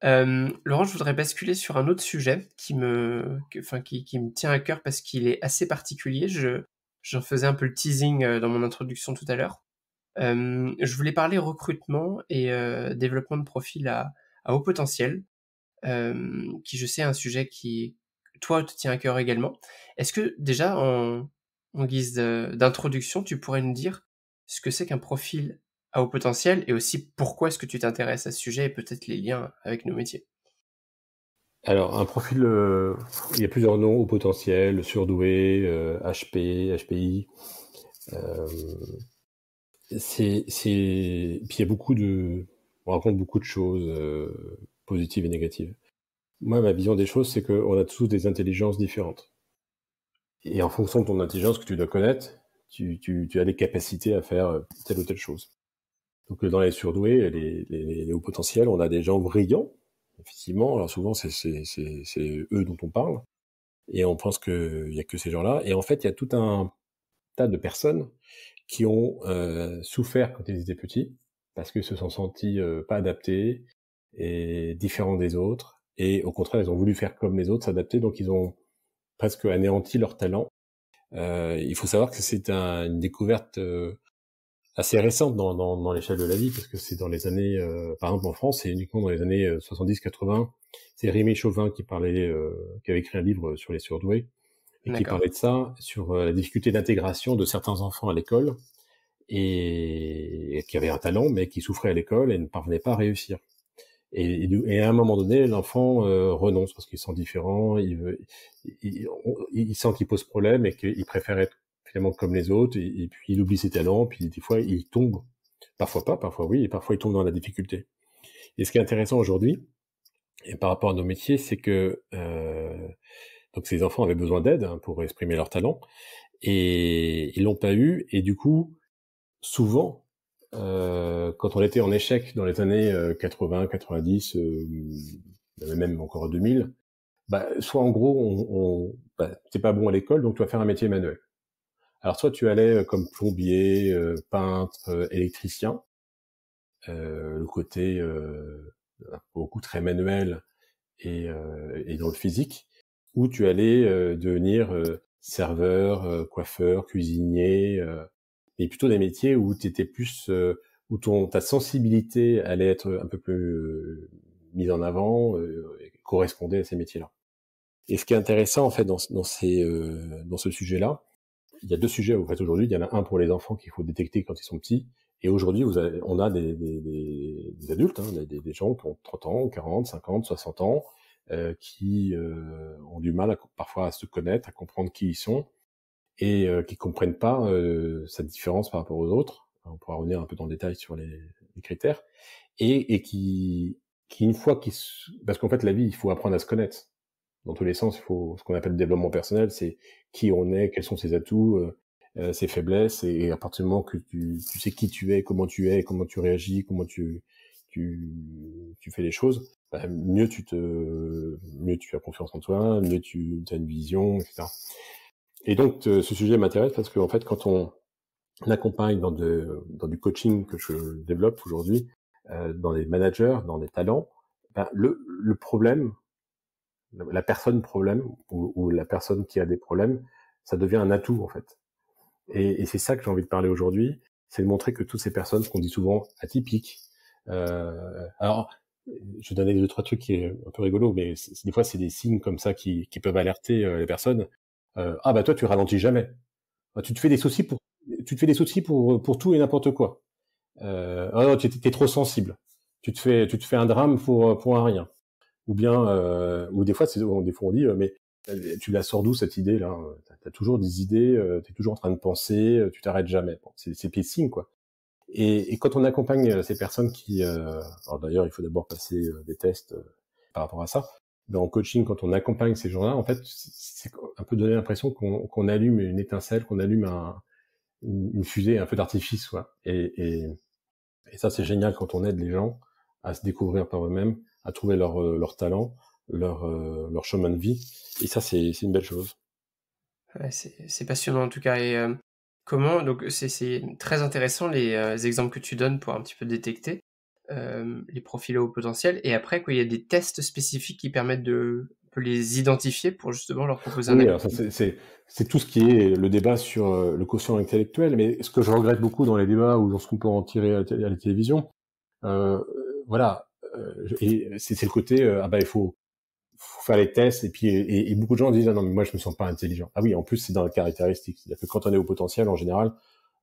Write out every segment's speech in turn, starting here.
Laurent, je voudrais basculer sur un autre sujet qui me tient à cœur parce qu'il est assez particulier. J'en faisais un peu le teasing, dans mon introduction tout à l'heure. Je voulais parler recrutement et développement de profils à haut potentiel, qui je sais est un sujet qui, toi, te tient à cœur également. Est-ce que déjà en guise d'introduction, tu pourrais nous dire ce que c'est qu'un profil à haut potentiel et aussi pourquoi est-ce que tu t'intéresses à ce sujet et peut-être les liens avec nos métiers? Alors, un profil, il y a plusieurs noms au potentiel, surdoué, HP, HPI. Euh, puis il y a on raconte beaucoup de choses positives et négatives. Moi, ma vision des choses, c'est qu'on a tous des intelligences différentes. Et en fonction de ton intelligence que tu dois connaître, tu as des capacités à faire telle ou telle chose. Donc, dans les surdoués, les hauts potentiels, on a des gens brillants, effectivement. Alors souvent, c'est eux dont on parle. Et on pense qu'il y a que ces gens-là. Et en fait, il y a tout un tas de personnes qui ont souffert quand ils étaient petits, parce qu'ils se sont sentis pas adaptés et différents des autres. Et au contraire, ils ont voulu faire comme les autres, s'adapter, donc ils ont presque anéanti leur talent. Il faut savoir que c'est une découverte assez récente dans l'échelle de la vie, parce que c'est dans les années, par exemple en France, c'est uniquement dans les années 70-80. C'est Rémi Chauvin qui avait écrit un livre sur les surdoués, et qui D'accord. parlait de ça, sur la difficulté d'intégration de certains enfants à l'école, et qui avaient un talent, mais qui souffraient à l'école et ne parvenaient pas à réussir. Et à un moment donné, l'enfant renonce parce qu'il se sent différent, il sent qu'il pose problème et qu'il préfère être finalement comme les autres, et puis il oublie ses talents, puis des fois il tombe, parfois pas, parfois oui, et parfois il tombe dans la difficulté. Et ce qui est intéressant aujourd'hui, et par rapport à nos métiers, c'est que donc ces enfants avaient besoin d'aide pour exprimer leur talent, et ils l'ont pas eu, et du coup, souvent, quand on était en échec dans les années 80, 90, même encore 2000, bah, soit en gros, t'es pas bon à l'école, donc tu vas faire un métier manuel. Alors soit tu allais comme plombier, peintre, électricien, le côté beaucoup très manuel et dans le physique, ou tu allais devenir serveur, coiffeur, cuisinier, et plutôt des métiers où tu étais plus, où ta sensibilité allait être un peu plus mise en avant, et correspondait à ces métiers-là. Et ce qui est intéressant en fait dans ce sujet-là, il y a deux sujets en fait aujourd'hui. Il y en a un pour les enfants qu'il faut détecter quand ils sont petits, et aujourd'hui on a des adultes, hein, des gens qui ont 30 ans, 40, 50, 60 ans, qui ont du mal parfois à se connaître, à comprendre qui ils sont, et qui comprennent pas cette différence par rapport aux autres. On pourra revenir un peu dans le détail sur les critères, et qui une fois parce qu'en fait la vie, il faut apprendre à se connaître dans tous les sens. Il faut ce qu'on appelle le développement personnel, c'est qui on est, quels sont ses atouts, ses faiblesses, et à partir du moment que tu sais qui tu es, comment tu réagis, comment tu, tu fais les choses, bah, mieux tu as confiance en toi, mieux tu as une vision, etc. Et donc ce sujet m'intéresse parce qu'en fait, quand on accompagne dans du coaching que je développe aujourd'hui, dans des managers, dans des talents, ben, le problème, la personne problème, ou la personne qui a des problèmes, ça devient un atout en fait. Et c'est ça que j'ai envie de parler aujourd'hui, c'est de montrer que toutes ces personnes, qu'on dit souvent atypiques, alors je vais donner deux trois trucs qui est un peu rigolo, mais des fois c'est des signes comme ça qui peuvent alerter les personnes. Ah bah toi tu ralentis jamais. Ah, tu te fais des soucis pour tout et n'importe quoi. Ah non, t'es trop sensible. Tu te fais un drame pour un rien. Ou bien, ou des fois, des fois on dit, mais tu la sors d'où cette idée là? T'as toujours des idées, t'es toujours en train de penser, tu t'arrêtes jamais. Bon, c'est pacing quoi. Et quand on accompagne ces personnes alors d'ailleurs, il faut d'abord passer des tests par rapport à ça. Mais en coaching, quand on accompagne ces gens-là, en fait, c'est un peu donner l'impression qu'on allume une étincelle, qu'on allume une fusée, un feu d'artifice, quoi. Et ça, c'est génial quand on aide les gens à se découvrir par eux-mêmes, à trouver leur talent, leur chemin de vie. Et ça, c'est une belle chose. Ouais, c'est passionnant en tout cas et comment donc c'est très intéressant les exemples que tu donnes pour un petit peu détecter. les profils à haut potentiel, et après, quoi, il y a des tests spécifiques qui permettent de on peut les identifier pour justement leur proposer un Oui, alors ça, accompagnement. c'est tout ce qui est le débat sur le quotient intellectuel, mais ce que je regrette beaucoup dans les débats ou dans ce qu'on peut en tirer à la télévision, euh, voilà, et c'est le côté, ah bah il faut faire les tests, et puis et beaucoup de gens disent, ah non mais moi je me sens pas intelligent. Ah oui, en plus c'est dans la caractéristique, c'est-à-dire que quand on est au potentiel, en général,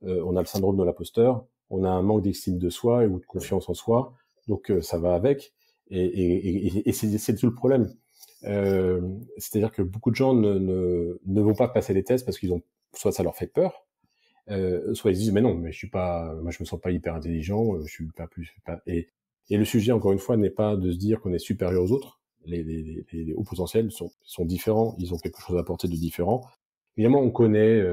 on a le syndrome de l'imposteur, on a un manque d'estime de soi ou de confiance en soi, donc ça va avec, et c'est tout le problème. C'est-à-dire que beaucoup de gens ne vont pas passer les tests parce qu'ils ont, soit ça leur fait peur, soit ils se disent mais non, mais je suis pas, moi je me sens pas hyper intelligent, je suis pas plus, pas, et le sujet encore une fois n'est pas de se dire qu'on est supérieur aux autres. Les hauts potentiels sont différents, ils ont quelque chose à apporter de différent. Évidemment, on connaît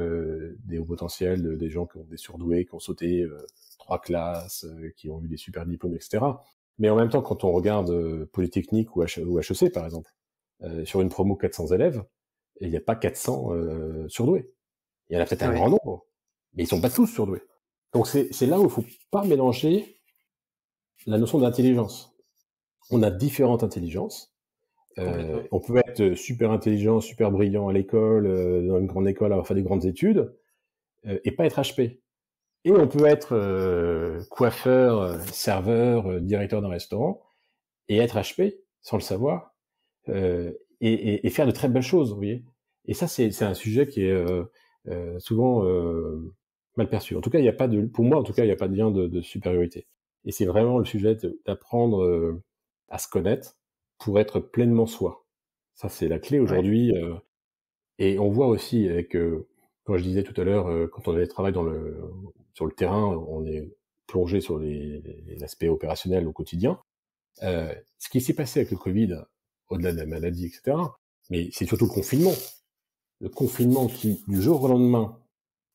des hauts potentiels, des gens qui ont des surdoués, qui ont sauté 3 classes, qui ont eu des super diplômes, etc. Mais en même temps, quand on regarde Polytechnique ou HEC, par exemple, sur une promo 400 élèves, il n'y a pas 400 surdoués. Il y en a peut-être un Ouais, grand nombre, mais ils sont pas tous surdoués. Donc c'est là où il faut pas mélanger la notion d'intelligence. On a différentes intelligences. complètement. On peut être super intelligent, super brillant à l'école, dans une grande école, avoir fait des grandes études, et pas être HP. Et on peut être coiffeur, serveur, directeur d'un restaurant, et être HP sans le savoir, et faire de très belles choses, vous voyez. Et ça, c'est un sujet qui est souvent mal perçu. En tout cas, il n'y a pas de, pour moi, en tout cas, il n'y a pas de lien de supériorité. Et c'est vraiment le sujet d'apprendre à se connaître pour être pleinement soi. Ça, c'est la clé Ouais. aujourd'hui. Et on voit aussi avec, quand je disais tout à l'heure, quand on travaille sur le terrain, on est plongé sur l'aspect opérationnel au quotidien. Ce qui s'est passé avec le Covid, au-delà de la maladie, etc., mais c'est surtout le confinement. Le confinement qui, du jour au lendemain,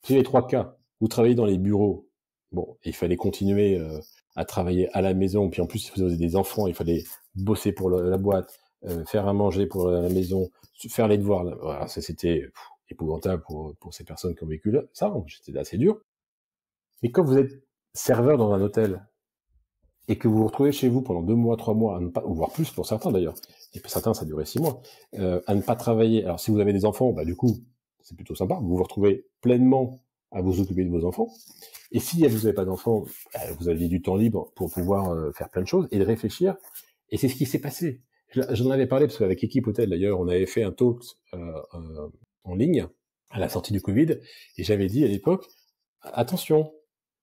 c'est les 3 cas. Vous travaillez dans les bureaux. Bon, il fallait continuer à travailler à la maison. Puis en plus, si vous avez des enfants, il fallait bosser pour la boîte, faire à manger pour la maison, faire les devoirs. Voilà, ça c'était épouvantable pour ces personnes qui ont vécu là. Ça, c'était assez dur. Mais quand vous êtes serveur dans un hôtel et que vous vous retrouvez chez vous pendant 2 mois, 3 mois, à ne pas, ou voire plus pour certains d'ailleurs, et pour certains ça a duré 6 mois, à ne pas travailler. Alors si vous avez des enfants, bah du coup c'est plutôt sympa, vous vous retrouvez pleinement à vous occuper de vos enfants. Et si vous n'avez pas d'enfants, vous aviez du temps libre pour pouvoir faire plein de choses et de réfléchir. Et c'est ce qui s'est passé. J'en avais parlé parce qu'avec Équipe Hôtel d'ailleurs, on avait fait un talk en ligne à la sortie du Covid, et j'avais dit à l'époque, attention,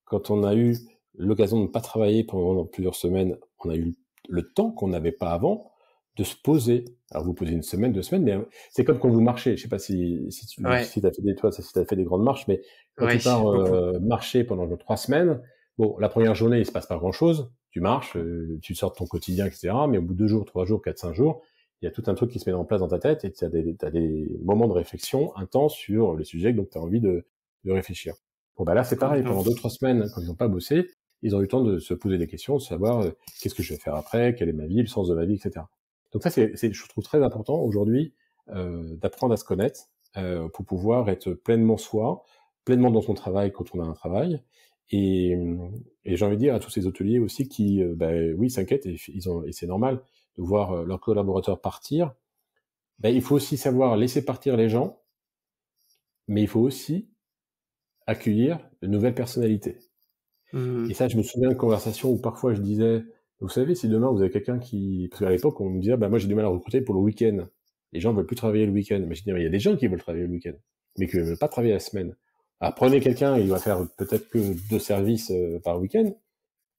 quand on a eu l'occasion de ne pas travailler pendant plusieurs semaines, on a eu le temps qu'on n'avait pas avant de se poser. Alors vous posez 1 semaine, 2 semaines, mais c'est comme quand vous marchez. Je sais pas Ouais, si t'as fait si t'as fait des grandes marches, mais quand ouais, tu pars beaucoup. marcher pendant 3 semaines, bon, la première journée il se passe pas grand chose. Tu marches, tu sors de ton quotidien, etc. Mais au bout de 2 jours, 3 jours, 4, 5 jours, il y a tout un truc qui se met en place dans ta tête et tu as des moments de réflexion intenses sur le sujet dont tu as envie de réfléchir. Bon, bah là, c'est pareil. Complètement. Pendant 2, 3 semaines, quand ils n'ont pas bossé, ils ont eu le temps de se poser des questions, de savoir qu'est-ce que je vais faire après, quelle est ma vie, le sens de ma vie, etc. Donc ça, je trouve très important aujourd'hui d'apprendre à se connaître pour pouvoir être pleinement soi, pleinement dans son travail quand on a un travail. Et, et j'ai envie de dire à tous ces hôteliers aussi qui, oui, s'inquiètent et c'est normal de voir leurs collaborateurs partir. Ben, il faut aussi savoir laisser partir les gens, mais il faut aussi accueillir de nouvelles personnalités. Et Mmh. ça, je me souviens de conversations où parfois je disais, vous savez, si demain vous avez quelqu'un qui, parce qu'à l'époque on me disait, bah moi j'ai du mal à recruter pour le week-end. Les gens veulent plus travailler le week-end. Mais je dis, mais il y a des gens qui veulent travailler le week-end, mais qui ne veulent pas travailler la semaine. Alors prenez quelqu'un, il va faire peut-être que 2 services par week-end,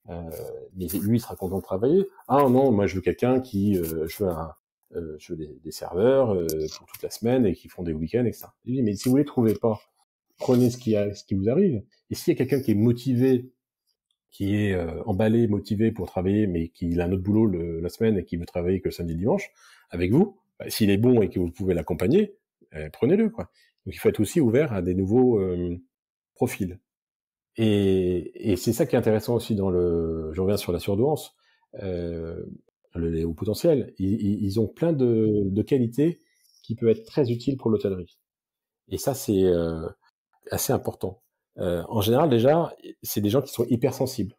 euh, mais lui il sera content de travailler. Ah non, moi je veux quelqu'un qui, je veux des serveurs pour toute la semaine et qui font des week-ends, etc. Je dis, mais si vous les trouvez pas, prenez ce qui vous arrive. Et s'il y a quelqu'un qui est motivé, qui est emballé, motivé pour travailler, mais qui a un autre boulot la semaine et qui veut travailler que le samedi et dimanche, avec vous, bah, s'il est bon et que vous pouvez l'accompagner, prenez-le, quoi. Donc il faut être aussi ouvert à des nouveaux profils. Et c'est ça qui est intéressant aussi je reviens sur la surdouance, euh, les hauts potentiels, ils ont plein de qualités qui peuvent être très utiles pour l'hôtellerie. Et ça, c'est assez important. En général, déjà, c'est des gens qui sont hypersensibles.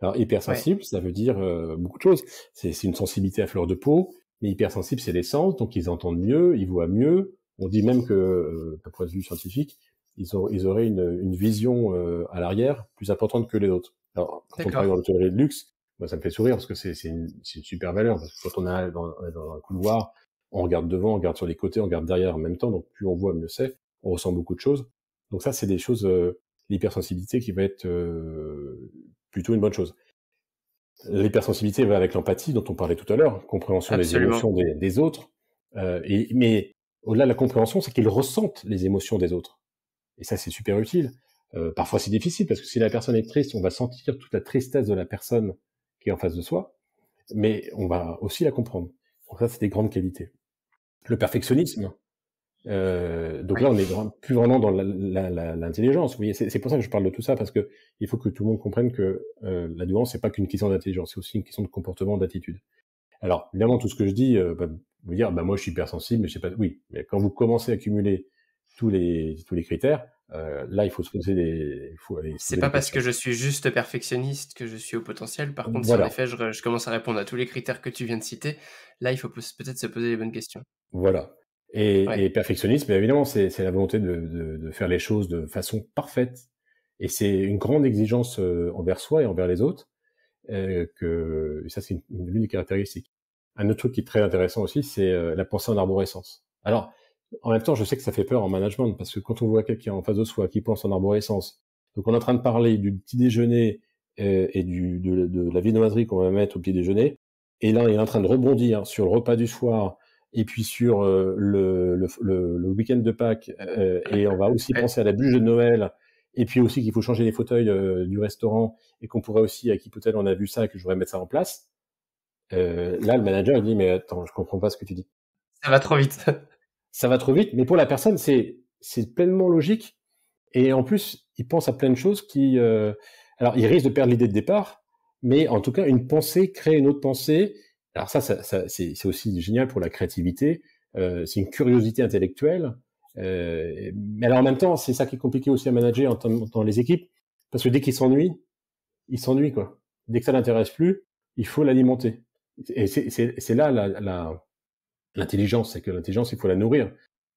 Alors Ouais, hypersensible, ça veut dire beaucoup de choses. C'est une sensibilité à fleur de peau, mais hypersensible, c'est les sens, donc ils entendent mieux, ils voient mieux. On dit même que, d'un point de vue scientifique, ils auraient une vision à l'arrière plus importante que les autres. Alors, quand on travaille dans d'accord. l'hôtellerie de luxe, moi, ça me fait sourire parce que c'est une super valeur. Parce que quand on est dans un couloir, on regarde devant, on regarde sur les côtés, on regarde derrière en même temps. Donc, plus on voit, mieux c'est. On ressent beaucoup de choses. Donc ça, c'est des choses, l'hypersensibilité qui va être plutôt une bonne chose. L'hypersensibilité va avec l'empathie dont on parlait tout à l'heure, compréhension des Absolument. émotions des autres. Mais au-delà de la compréhension, c'est qu'ils ressentent les émotions des autres. Et ça, c'est super utile. Parfois, c'est difficile parce que si la personne est triste, on va sentir toute la tristesse de la personne qui est en face de soi, mais on va aussi la comprendre. Donc ça, c'est des grandes qualités. Le perfectionnisme. Donc là, Ouais. on est plus vraiment dans l'intelligence. Vous voyez, c'est pour ça que je parle de tout ça parce que il faut que tout le monde comprenne que la nuance, c'est pas qu'une question d'intelligence, c'est aussi une question de comportement, d'attitude. Alors, évidemment, tout ce que je dis, vous dire, bah moi, je suis hypersensible, mais je sais pas. Oui, mais quand vous commencez à cumuler tous les critères, là, il faut se poser il faut aller se C'est poser pas des parce questions. que je suis juste perfectionniste que je suis au potentiel. Par contre, si en Voilà, effet je commence à répondre à tous les critères que tu viens de citer, là, il faut peut-être se poser les bonnes questions. voilà. Ouais, Et perfectionnisme, évidemment, c'est la volonté de faire les choses de façon parfaite. Et c'est une grande exigence envers soi et envers les autres. Et ça, c'est l'une des caractéristiques. Un autre truc qui est très intéressant aussi, c'est la pensée en arborescence. Alors, en même temps, je sais que ça fait peur en management, parce que quand on voit quelqu'un en face de soi qui pense en arborescence, donc on est en train de parler du petit déjeuner et de la viennoiserie qu'on va mettre au petit déjeuner, et là, il est en train de rebondir sur le repas du soir, et puis sur le week-end de Pâques, et on va aussi ouais, penser à la bûche de Noël, et puis aussi qu'il faut changer les fauteuils du restaurant, et qu'on pourrait aussi, à qui peut-être on a vu ça, et que je voudrais mettre ça en place. Là, le manager il dit, mais attends, je comprends pas ce que tu dis. ça va trop vite. Ça va trop vite, mais pour la personne, c'est pleinement logique. Et en plus, il pense à plein de choses alors, il risque de perdre l'idée de départ, mais en tout cas, une pensée crée une autre pensée. Alors ça c'est aussi génial pour la créativité. C'est une curiosité intellectuelle. Mais alors en même temps, c'est ça qui est compliqué aussi à manager dans les équipes, parce que dès qu'il s'ennuie, il s'ennuie quoi. Dès que ça l'intéresse plus, il faut l'alimenter. Et c'est là l'intelligence, c'est que l'intelligence, il faut la nourrir.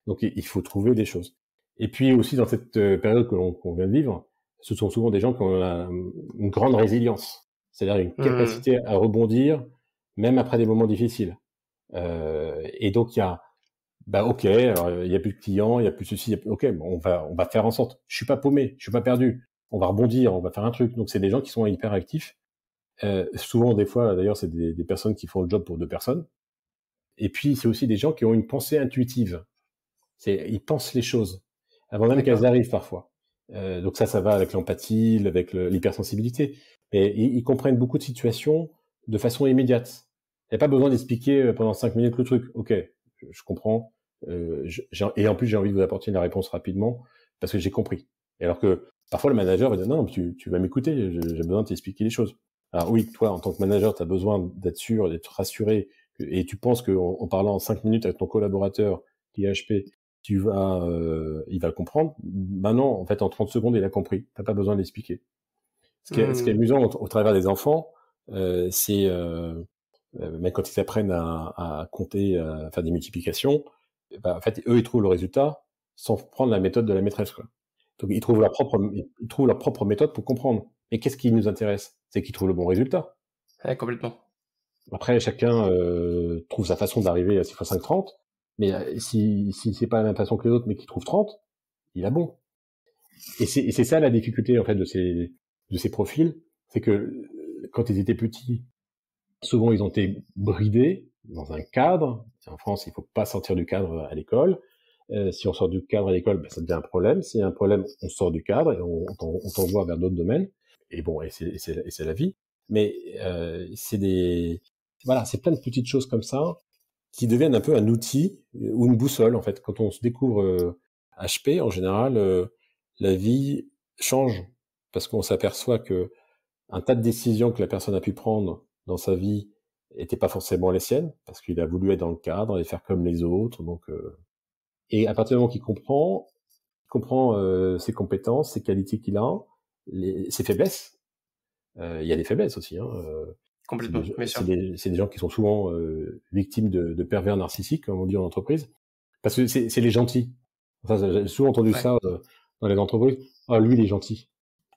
Donc il faut trouver des choses. Et puis aussi dans cette période qu'on vient de vivre, ce sont souvent des gens qui ont une grande résilience, c'est-à-dire une Mmh, capacité à rebondir même après des moments difficiles. Et donc il y a, bah ok, alors, il y a plus de clients, il y a plus ceci, ok, bon, on va faire en sorte. Je suis pas paumé, je suis pas perdu. On va rebondir, on va faire un truc. Donc c'est des gens qui sont hyper actifs. Souvent des fois d'ailleurs c'est des personnes qui font le job pour deux personnes. Et puis c'est aussi des gens qui ont une pensée intuitive. Ils pensent les choses avant même qu'elles d'accord. arrivent parfois. Donc ça va avec l'empathie, avec l'hypersensibilité. Mais ils comprennent beaucoup de situations de façon immédiate. Il n'y a pas besoin d'expliquer pendant 5 minutes le truc. Ok, je comprends. Et en plus, j'ai envie de vous apporter la réponse rapidement parce que j'ai compris. Et alors que parfois le manager va dire non, tu vas m'écouter, j'ai besoin de t'expliquer les choses. Alors oui, toi, en tant que manager, tu as besoin d'être sûr, d'être rassuré, et tu penses qu'en parlant en 5 minutes avec ton collaborateur qui est HP, il va le comprendre. Maintenant, en fait, en 30 secondes, il a compris. T'as pas besoin d'expliquer. Ce qui est Mmh, amusant au travers des enfants, c'est même quand ils apprennent à compter, à faire des multiplications, bah, en fait, eux, ils trouvent le résultat sans prendre la méthode de la maîtresse, quoi. Donc, ils trouvent leur propre méthode pour comprendre. Et qu'est-ce qui nous intéresse? C'est qu'ils trouvent le bon résultat. ouais, complètement. Après, chacun trouve sa façon d'arriver à 6 fois 5, 30. Mais si c'est pas la même façon que les autres, mais qu'il trouve 30, il a bon. Et c'est ça la difficulté en fait de ces profils, c'est que quand ils étaient petits, souvent ils ont été bridés dans un cadre. En France, il faut pas sortir du cadre à l'école. Si on sort du cadre à l'école, ben, ça devient un problème. S'il y a un problème, on sort du cadre et on t'envoie vers d'autres domaines. Et bon, et c'est la vie. Mais voilà, c'est plein de petites choses comme ça qui deviennent un peu un outil ou une boussole en fait. Quand on se découvre HP, en général, la vie change parce qu'on s'aperçoit que un tas de décisions que la personne a pu prendre dans sa vie n'étaient pas forcément les siennes parce qu'il a voulu être dans le cadre et faire comme les autres. Donc, et à partir du moment qu'il comprend ses compétences, ses qualités qu'il a, ses faiblesses, Il y a des faiblesses aussi. Hein. Complètement, bien sûr. C'est des gens qui sont souvent victimes de pervers narcissiques, comme on dit en entreprise, parce que c'est les gentils. Enfin, j'ai souvent entendu Ouais. ça dans les entreprises. Ah, lui, il est gentil.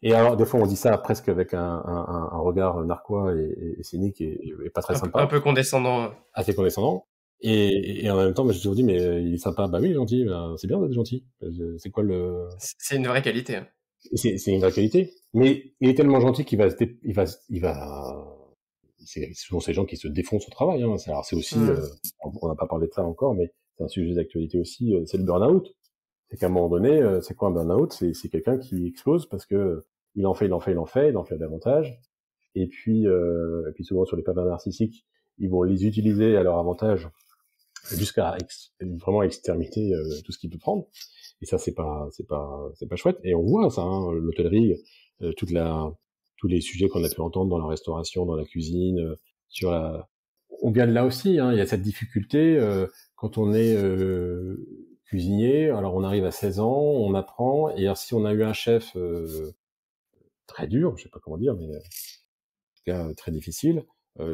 Et alors, des fois, on dit ça presque avec un regard narquois et cynique et pas très Un sympa, peu condescendant. assez condescendant. Et en même temps, moi, j'ai toujours dit, mais il est sympa. Bah oui, il est gentil. Ben, c'est bien d'être gentil. C'est quoi le... C'est une vraie qualité. Hein. C'est une vraie qualité. Mais il est tellement gentil qu'il va, il va, c'est souvent ces gens qui se défoncent au travail. Hein. Alors c'est aussi, on n'a pas parlé de ça encore, mais c'est un sujet d'actualité aussi. C'est le burn-out. C'est qu'à un moment donné, c'est quoi un burn-out? C'est quelqu'un qui explose parce que il en fait davantage. Et puis souvent sur les pervers narcissiques, ils vont les utiliser à leur avantage jusqu'à vraiment exterminer tout ce qu'il peut prendre. Et ça, c'est pas chouette. Et on voit ça, hein, l'hôtellerie, toute la, tous les sujets qu'on a pu entendre dans la restauration, dans la cuisine, sur la, on vient de là aussi. Hein, il y a cette difficulté quand on est cuisinier. Alors on arrive à 16 ans, on apprend. Et alors, si on a eu un chef très dur, je sais pas comment dire, mais en tout cas très difficile.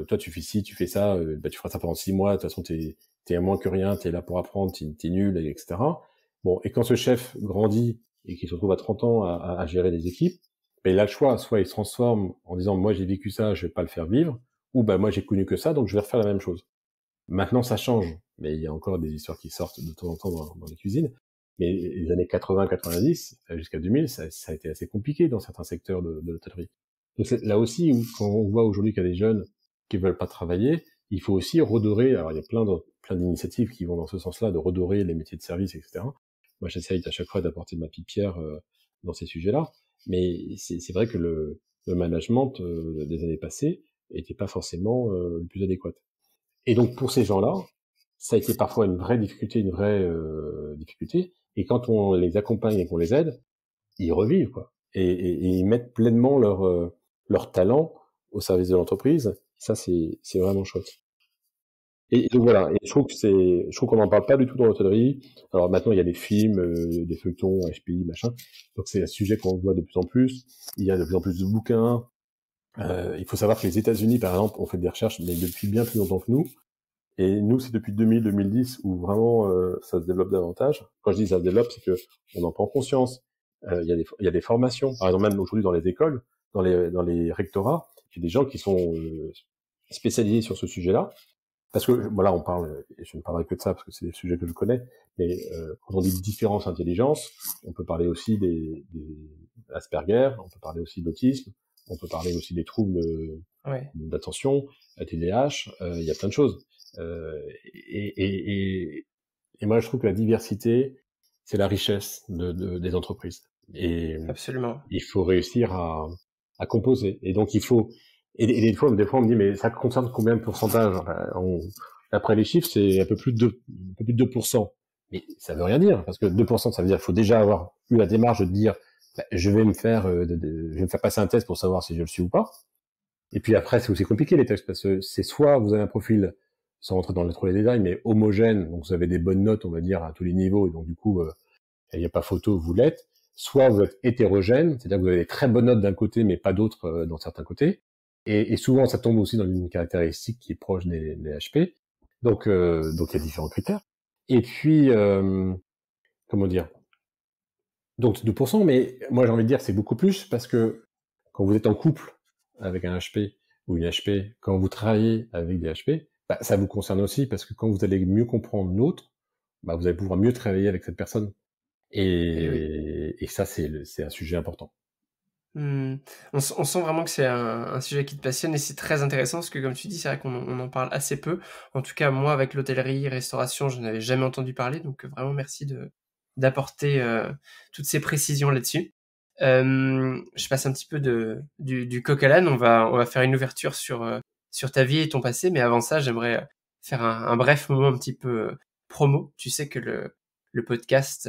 Toi, tu fais ci, tu fais ça, bah, tu feras ça pendant 6 mois. De toute façon, t'es à moins que rien, t'es là pour apprendre, t'es nul, etc. Bon, et quand ce chef grandit et qu'il se retrouve à 30 ans à gérer des équipes, ben, il a le choix. Soit il se transforme en disant, moi, j'ai vécu ça, je vais pas le faire vivre, ou ben, moi, j'ai connu que ça, donc je vais refaire la même chose. Maintenant, ça change. Mais il y a encore des histoires qui sortent de temps en temps dans les cuisines. Mais les années 80-90 jusqu'à 2000, ça a été assez compliqué dans certains secteurs de l'hôtellerie. Donc c'est là aussi où, quand on voit aujourd'hui qu'il y a des jeunes qui veulent pas travailler, il faut aussi redorer. Alors il y a plein d'initiatives qui vont dans ce sens-là, de redorer les métiers de service, etc. Moi, j'essaye à chaque fois d'apporter ma petite pierre dans ces sujets-là. Mais c'est vrai que le management des années passées était pas forcément le plus adéquat. Et donc pour ces gens-là, ça a été parfois une vraie difficulté, une vraie difficulté. Et quand on les accompagne et qu'on les aide, ils revivent quoi. Et ils mettent pleinement leur talent au service de l'entreprise. Ça c'est vraiment chouette. Et donc voilà. Et je trouve qu'on n'en parle pas du tout dans l'hôtellerie. Alors maintenant il y a des films, des feuilletons, HPI, machin. Donc c'est un sujet qu'on voit de plus en plus. Il y a de plus en plus de bouquins. Il faut savoir que les États-Unis, par exemple, ont fait des recherches, mais depuis bien plus longtemps que nous. Et nous, c'est depuis 2000-2010 où vraiment ça se développe davantage. Quand je dis ça se développe, c'est que on en prend conscience. Il y a des formations. Par exemple, même aujourd'hui dans les écoles, dans les rectorats, il y a des gens qui sont spécialisés sur ce sujet-là. Parce que voilà, on parle, et je ne parlerai que de ça parce que c'est des sujets que je connais, mais quand on dit différence intelligence, on peut parler aussi des Asperger, on peut parler aussi d'autisme, on peut parler aussi des troubles d'attention, TDAH, il y a plein de choses. Et moi, je trouve que la diversité, c'est la richesse des entreprises. Et Absolument. il faut réussir à composer. Et donc, il faut... Et des fois, on me dit, mais ça concerne combien de pourcentage? Après les chiffres, c'est un peu plus de 2%. Mais ça veut rien dire, parce que 2%, ça veut dire qu'il faut déjà avoir eu la démarche de dire, bah, je vais me faire passer un test pour savoir si je le suis ou pas. Et puis après, c'est aussi compliqué les tests, parce que c'est soit vous avez un profil, sans rentrer dans trop les détails, mais homogène, donc vous avez des bonnes notes, on va dire, à tous les niveaux, et donc du coup, il n'y a pas photo, vous l'êtes. Soit vous êtes hétérogène, c'est-à-dire que vous avez des très bonnes notes d'un côté, mais pas d'autres dans certains côtés. Et souvent, ça tombe aussi dans une caractéristique qui est proche des HP. Donc il y a différents critères. Et puis, comment dire? Donc 2%, mais moi j'ai envie de dire que c'est beaucoup plus parce que quand vous êtes en couple avec un HP ou une HP, quand vous travaillez avec des HP, bah, ça vous concerne aussi parce que quand vous allez mieux comprendre l'autre, bah, vous allez pouvoir mieux travailler avec cette personne. Et oui. Et ça, c'est un sujet important. On sent vraiment que c'est un sujet qui te passionne et c'est très intéressant parce que comme tu dis, c'est vrai qu'on en parle assez peu. En tout cas, moi, avec l'hôtellerie, restauration, je n'avais jamais entendu parler, donc vraiment merci d'apporter toutes ces précisions là-dessus. Je passe un petit peu du coq à l'âne. On va faire une ouverture sur ta vie et ton passé, mais avant ça, j'aimerais faire un bref moment un petit peu promo. Tu sais que le podcast,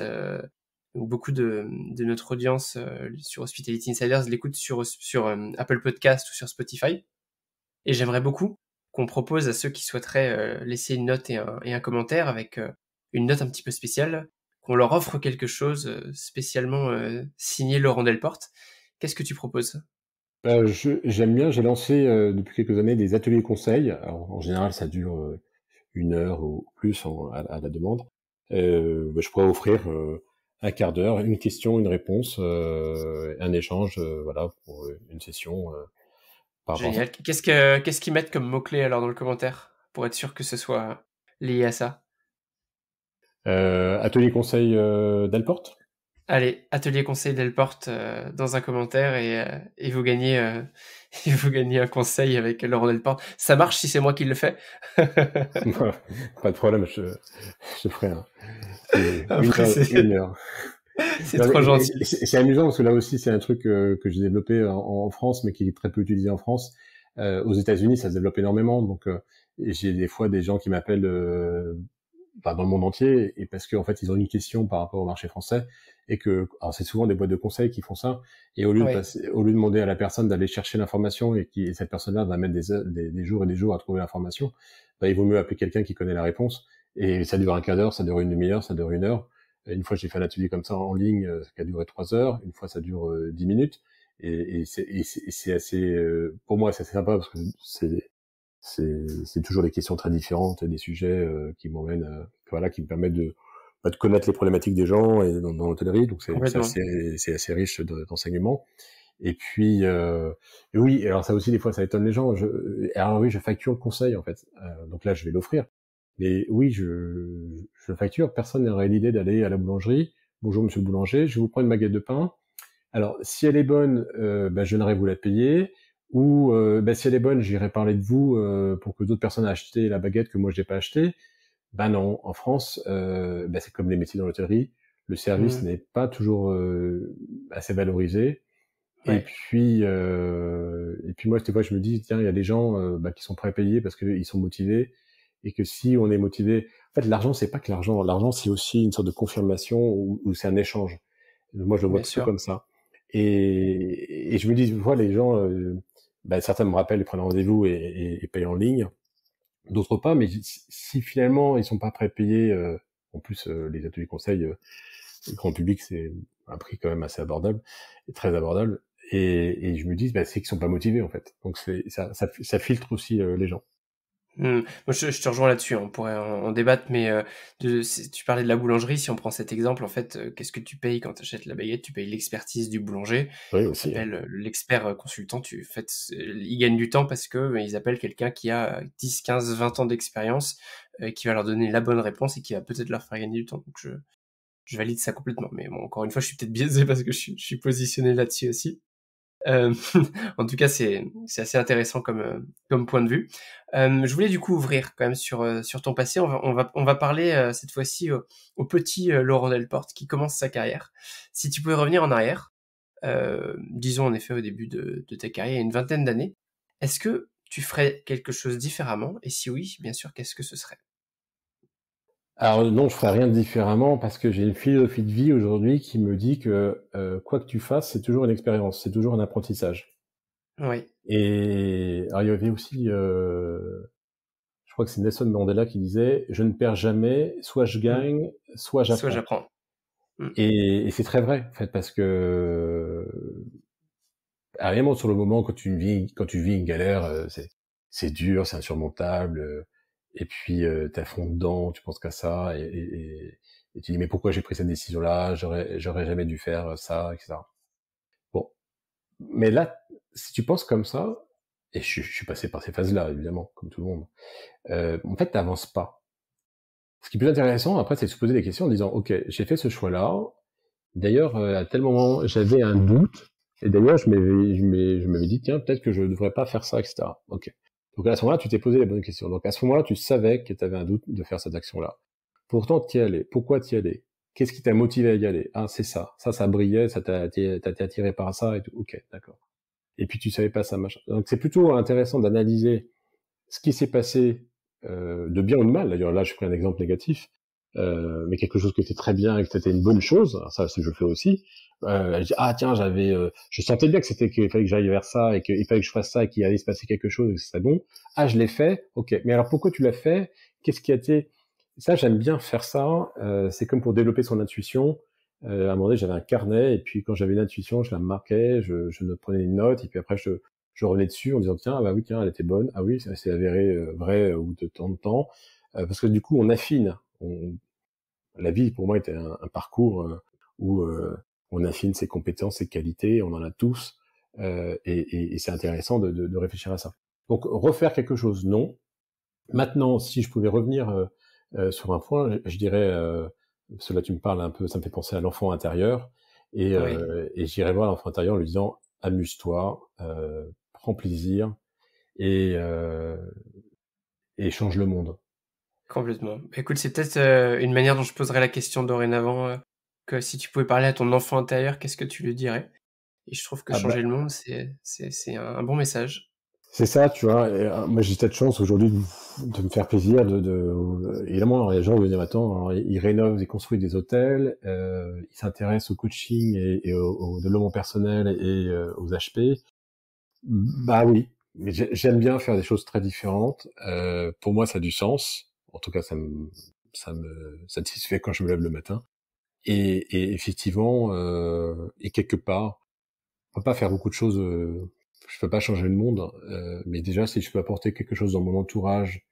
donc beaucoup de notre audience sur Hospitality Insiders l'écoute sur Apple Podcast ou sur Spotify. Et j'aimerais beaucoup qu'on propose à ceux qui souhaiteraient laisser une note et un commentaire avec une note un petit peu spéciale, qu'on leur offre quelque chose spécialement signé Laurent Delporte. Qu'est-ce que tu proposes? J'aime bien, j'ai lancé depuis quelques années des ateliers conseils. Alors, en général, ça dure 1 heure ou plus à la demande. Je pourrais offrir un quart d'heure, une question, une réponse, un échange, voilà, pour une session par rapport à ça. Génial. Qu'est-ce qu'ils mettent comme mots-clés alors dans le commentaire pour être sûr que ce soit lié à ça? Atelier conseil Delporte. Allez, atelier conseil Delporte dans un commentaire et vous gagnez et vous gagnez un conseil avec Laurent Delporte. Ça marche si c'est moi qui le fais. Pas de problème, je ferai c'est Après une heure. c'est Non, trop gentil. c'est amusant parce que là aussi, c'est un truc que j'ai développé en France, mais qui est très peu utilisé en France. Aux États-Unis, ça se développe énormément. Donc, et j'ai des fois des gens qui m'appellent enfin, dans le monde entier, et parce qu'en fait, ils ont une question par rapport au marché français, et que, alors c'est souvent des boîtes de conseil qui font ça, et Oui, au lieu de demander à la personne d'aller chercher l'information, et cette personne-là va mettre des jours et des jours à trouver l'information, bah, il vaut mieux appeler quelqu'un qui connaît la réponse, et ça dure un quart d'heure, ça dure une demi-heure, ça dure 1 heure. Et une fois, j'ai fait un atelier comme ça en ligne, qui a duré 3 heures, une fois, ça dure 10 minutes, et c'est assez, pour moi, c'est assez sympa, parce que c'est toujours des questions très différentes, des sujets qui m'emmènent, voilà, qui me permettent de connaître les problématiques des gens et dans l'hôtellerie. Donc complètement. c'est assez riche d'enseignements. Et puis et oui, alors ça aussi des fois ça étonne les gens. Alors oui, je facture le conseil en fait. Donc là je vais l'offrir. Mais oui, je facture. Personne n'aurait l'idée d'aller à la boulangerie. Bonjour monsieur le boulanger, je vais vous prendre une baguette de pain. Alors, si elle est bonne, je viendrai vous la payer. Ou si elle est bonne, j'irai parler de vous pour que d'autres personnes aient acheté la baguette que moi j'ai pas achetée. Ben non, en France, c'est comme les métiers dans l'hôtellerie, le service Mmh. n'est pas toujours assez valorisé. Ouais, Et puis moi, des fois, je me dis, tiens, il y a des gens qui sont prêts à payer parce qu'ils sont motivés, et que si on est motivé, en fait, l'argent, c'est pas que l'argent. L'argent, c'est aussi une sorte de confirmation ou c'est un échange. Moi, je le vois bien plutôt sûr. comme ça. Et je me dis, je vois les gens, certains me rappellent, ils prennent rendez-vous et payent en ligne, d'autres pas, mais si finalement ils sont pas prêts à payer, en plus les ateliers conseils, le grand public, c'est un prix quand même assez abordable, et très abordable, et je me dis, c'est qu'ils sont pas motivés en fait. Donc ça filtre aussi les gens. Mmh. Moi, je te rejoins là-dessus, hein, on pourrait en débattre, mais tu parlais de la boulangerie, si on prend cet exemple, en fait, qu'est-ce que tu payes quand tu achètes la baguette? Tu payes l'expertise du boulanger. Oui Il aussi, hein. s'appelle l'expert consultant. En fait, il gagne du temps parce que ils appellent quelqu'un qui a 10, 15, 20 ans d'expérience, qui va leur donner la bonne réponse et qui va peut-être leur faire gagner du temps. Donc je valide ça complètement. Mais bon, encore une fois, je suis peut-être biaisé parce que je suis positionné là-dessus aussi. Euh, En tout cas, c'est assez intéressant comme point de vue. Je voulais du coup ouvrir quand même sur ton passé. On va parler cette fois-ci au petit Laurent Delporte qui commence sa carrière. Si tu pouvais revenir en arrière, disons en effet au début de ta carrière, il y a une vingtaine d'années, est-ce que tu ferais quelque chose différemment? Et si oui, bien sûr, qu'est-ce que ce serait? Alors non, je ferai rien de différemment parce que j'ai une philosophie de vie aujourd'hui qui me dit que quoi que tu fasses, c'est toujours une expérience, c'est toujours un apprentissage. Oui, Et alors il y avait aussi, je crois que c'est Nelson Mandela qui disait, je ne perds jamais, soit je mmh. gagne, soit Soit j'apprends. j'apprends. Mmh. Et c'est très vrai en fait, parce que vraiment sur le moment quand tu vis une galère, c'est dur, c'est insurmontable, et puis t'es à fond dedans, tu penses qu'à ça, et tu dis mais pourquoi j'ai pris cette décision-là, j'aurais jamais dû faire ça, etc. Bon, mais là, si tu penses comme ça, et je suis passé par ces phases-là évidemment, comme tout le monde, en fait t'avances pas. Ce qui est plus intéressant après, c'est de se poser des questions en disant ok, j'ai fait ce choix-là. D'ailleurs, à tel moment, j'avais un doute. Et d'ailleurs, je m'avais dit, tiens, peut-être que je ne devrais pas faire ça, etc. Ok. Donc à ce moment-là, tu t'es posé les bonnes questions. Donc à ce moment-là, tu savais que tu avais un doute de faire cette action-là. Pourtant, tu y allais. Pourquoi tu y allais? Qu'est-ce qui t'a motivé à y aller? Ah, c'est ça. Ça brillait, t'as été attiré par ça et tout. Ok, d'accord. Et puis tu savais pas ça, machin. Donc c'est plutôt intéressant d'analyser ce qui s'est passé, de bien ou de mal. D'ailleurs, là, je prends un exemple négatif, mais quelque chose qui était très bien et que c'était une bonne chose. Alors ça, je le fais aussi. Je dis, ah tiens, je sentais bien qu'il fallait que j'aille vers ça et qu'il fallait que je fasse ça et qu'il allait se passer quelque chose et que ce serait bon. Ah, je l'ai fait. Ok. Mais alors pourquoi tu l'as fait? Qu'est-ce qui a été? Ça, j'aime bien faire ça. C'est comme pour développer son intuition. À un moment donné, j'avais un carnet, et puis quand j'avais une intuition, je la marquais, je ne prenais une note, et puis après, je revenais dessus en disant, tiens, ah bah oui, tiens, elle était bonne. Ah oui, ça s'est avéré vrai au bout de tant de temps. Parce que du coup, on affine. La vie, pour moi, était un parcours où on affine ses compétences, ses qualités, on en a tous, et c'est intéressant de réfléchir à ça. Donc, refaire quelque chose, non. Maintenant, si je pouvais revenir sur un point, je dirais, cela tu me parles un peu, ça me fait penser à l'enfant intérieur, Oui, et j'irais voir l'enfant intérieur en lui disant, amuse-toi, prends plaisir, et, euh, et change le monde. complètement. Écoute, c'est peut-être une manière dont je poserais la question dorénavant, que si tu pouvais parler à ton enfant intérieur, qu'est-ce que tu lui dirais? Et je trouve que Ah bah, changer le monde, c'est un bon message. c'est ça, tu vois. Et, moi, j'ai cette chance aujourd'hui de me faire plaisir. Évidemment, alors, les gens me disent, attends, alors, ils rénovent, ils construisent des hôtels, ils s'intéressent au coaching et au développement personnel et aux HP. Bah oui, mais j'aime bien faire des choses très différentes. Pour moi, ça a du sens. En tout cas, ça me satisfait quand je me lève le matin. Et effectivement, et quelque part, on peut pas faire beaucoup de choses. Je peux pas changer le monde, mais déjà, si je peux apporter quelque chose dans mon entourage,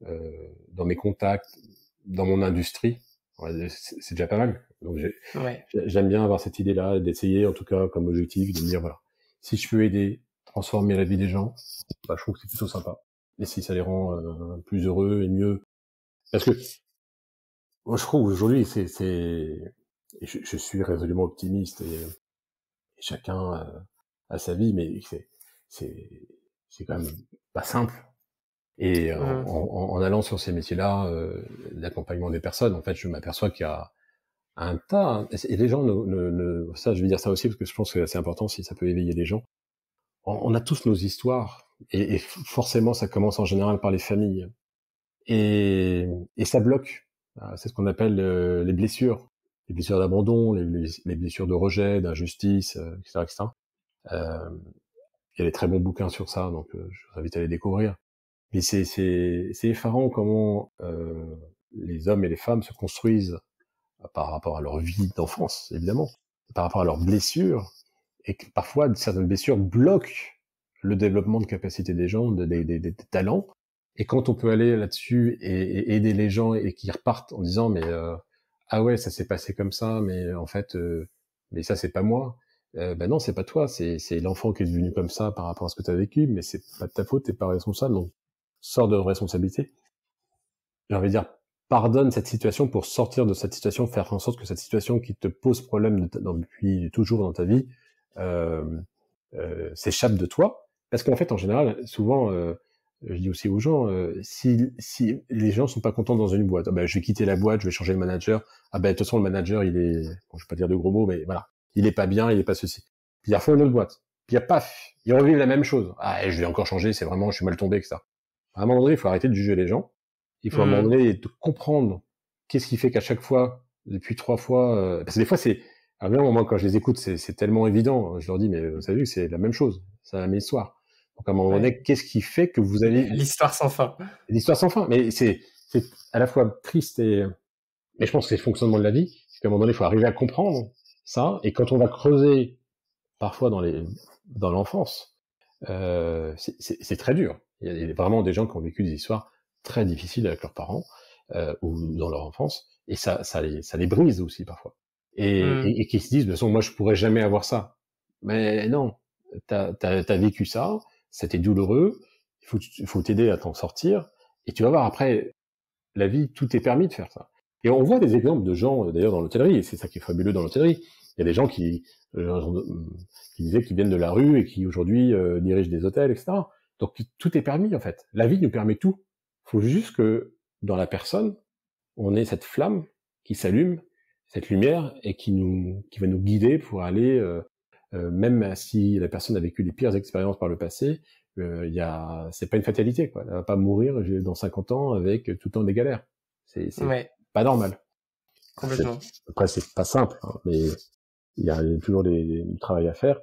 dans mes contacts, dans mon industrie, ouais, c'est déjà pas mal. Donc Ouais, j'aime bien avoir cette idée-là, d'essayer, en tout cas, comme objectif, de me dire, voilà, si je peux aider, transformer la vie des gens, bah, je trouve que c'est plutôt sympa. Et si ça les rend plus heureux et mieux. Parce que moi, je trouve aujourd'hui, je suis résolument optimiste, et chacun a sa vie, mais c'est, c'est quand même pas simple. Et mmh, en allant sur ces métiers-là, l'accompagnement des personnes, en fait, je m'aperçois qu'il y a un tas, hein, et les gens ça, je vais dire ça aussi parce que je pense que c'est important si ça peut éveiller les gens. On a tous nos histoires, et forcément, ça commence en général par les familles, et, et ça bloque. C'est ce qu'on appelle les blessures d'abandon, les blessures de rejet, d'injustice, etc., etc. Euh, il y a des très bons bouquins sur ça, donc je vous invite à les découvrir. Mais c'est effarant comment les hommes et les femmes se construisent par rapport à leur vie d'enfance, évidemment, par rapport à leurs blessures, et que parfois certaines blessures bloquent le développement de capacités des gens, des talents. Et quand on peut aller là-dessus et aider les gens, et qu'ils repartent en disant, mais ah ouais, ça s'est passé comme ça, mais en fait, mais ça c'est pas moi. Ben non, c'est pas toi, c'est l'enfant qui est devenu comme ça par rapport à ce que tu as vécu, mais c'est pas de ta faute, t'es pas responsable, donc sors de responsabilité. J'ai envie de dire, pardonne cette situation pour sortir de cette situation, faire en sorte que cette situation qui te pose problème depuis toujours dans ta vie euh, s'échappe de toi. Parce qu'en fait, en général, souvent, je dis aussi aux gens, si les gens sont pas contents dans une boîte, ah ben, je vais quitter la boîte, je vais changer le manager. Ah ben, de toute façon, le manager, il est, bon, je vais pas dire de gros mots, mais voilà, il est pas bien, il est pas ceci. Puis il refait une autre boîte. Puis paf, ils revivent la même chose. Ah, et je vais encore changer, c'est vraiment, je suis mal tombé, etc. À un moment donné, il faut arrêter de juger les gens. Il faut à un moment mmh, donné de comprendre qu'est-ce qui fait qu'à chaque fois, depuis 3 fois, parce que des fois c'est, à un moment quand je les écoute, c'est tellement évident. Je leur dis, mais vous savez que c'est la même chose, c'est la même histoire. Donc à un moment ouais. donné, qu'est-ce qui fait que vous avez L'histoire sans fin. l'histoire sans fin? Mais c'est à la fois triste, mais je pense que c'est le fonctionnement de la vie. C'est qu'à un moment donné, il faut arriver à comprendre ça. Et quand on va creuser, parfois dans l'enfance, c'est très dur. Il y a vraiment des gens qui ont vécu des histoires très difficiles avec leurs parents ou dans leur enfance, et ça les brise aussi parfois. Mmh, Et qui se disent, de toute façon, moi, je pourrais jamais avoir ça. Mais non, t'as vécu ça, c'était douloureux, il faut t'aider à t'en sortir, et tu vas voir après, la vie, tout est permis de faire ça. Et on voit des exemples de gens, d'ailleurs, dans l'hôtellerie, et c'est ça qui est fabuleux dans l'hôtellerie. Il y a des gens euh, qui disaient qu'ils viennent de la rue et qui aujourd'hui dirigent des hôtels, etc. Donc tout est permis en fait. La vie nous permet tout. Il faut juste que dans la personne, on ait cette flamme qui s'allume, cette lumière, et qui va nous guider pour aller, même si la personne a vécu les pires expériences par le passé, c'est pas une fatalité, quoi. Elle va pas mourir dans 50 ans avec tout le temps des galères. C'est ouais, pas normal. complètement. Après, c'est pas simple, hein, mais il y a toujours du travail à faire.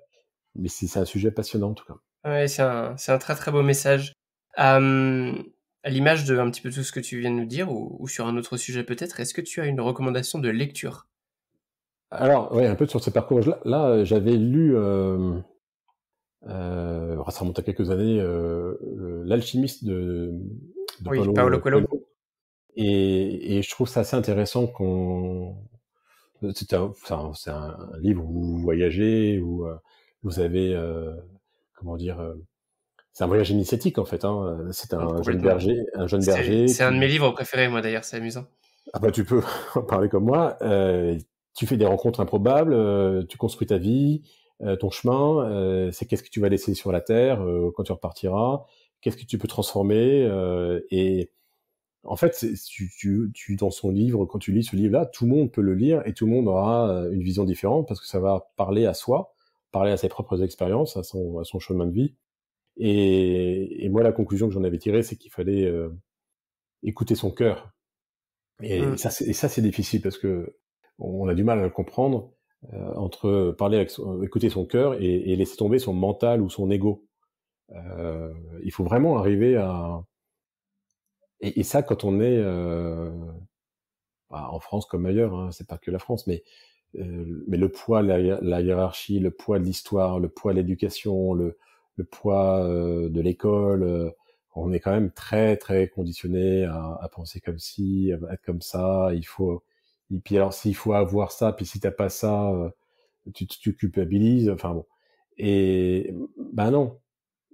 Mais c'est un sujet passionnant, en tout cas. Ouais, c'est un très, très beau message. Hem, à l'image de un petit peu tout ce que tu viens de nous dire ou sur un autre sujet peut-être, est-ce que tu as une recommandation de lecture? Alors, ouais, un peu sur ces parcours-là. Là, j'avais lu, ça remonte à quelques années, L'Alchimiste de Oui, Paolo Paulo Coelho. Coelho. Et je trouve ça assez intéressant qu'on. C'est un livre où vous voyagez, où vous avez, comment dire, c'est un voyage initiatique en fait. Hein. C'est Oh, complètement. un jeune berger C'est un de mes qui. livres préférés, moi, d'ailleurs, c'est amusant. Ah bah tu peux en parler comme moi. Tu fais des rencontres improbables, tu construis ta vie, ton chemin. C'est qu'est-ce que tu vas laisser sur la terre quand tu repartiras. Qu'est-ce que tu peux transformer et en fait, dans son livre, quand tu lis ce livre-là, tout le monde peut le lire et tout le monde aura une vision différente parce que ça va parler à soi, parler à ses propres expériences, à son chemin de vie. Et moi, la conclusion que j'en avais tirée, c'est qu'il fallait écouter son cœur. Et Mm, ça, c'est difficile parce que on a du mal à le comprendre entre écouter son cœur et laisser tomber son mental ou son ego. Il faut vraiment arriver à et ça quand on est en France comme ailleurs, hein, c'est pas que la France, mais le poids, la hiérarchie, le poids de l'histoire, le poids de l'éducation, le poids de l'école, on est quand même très très conditionné à penser comme ci, à être comme ça. Et puis alors s'il faut avoir ça, puis si t'as pas ça, tu culpabilises. Enfin bon. Et ben non,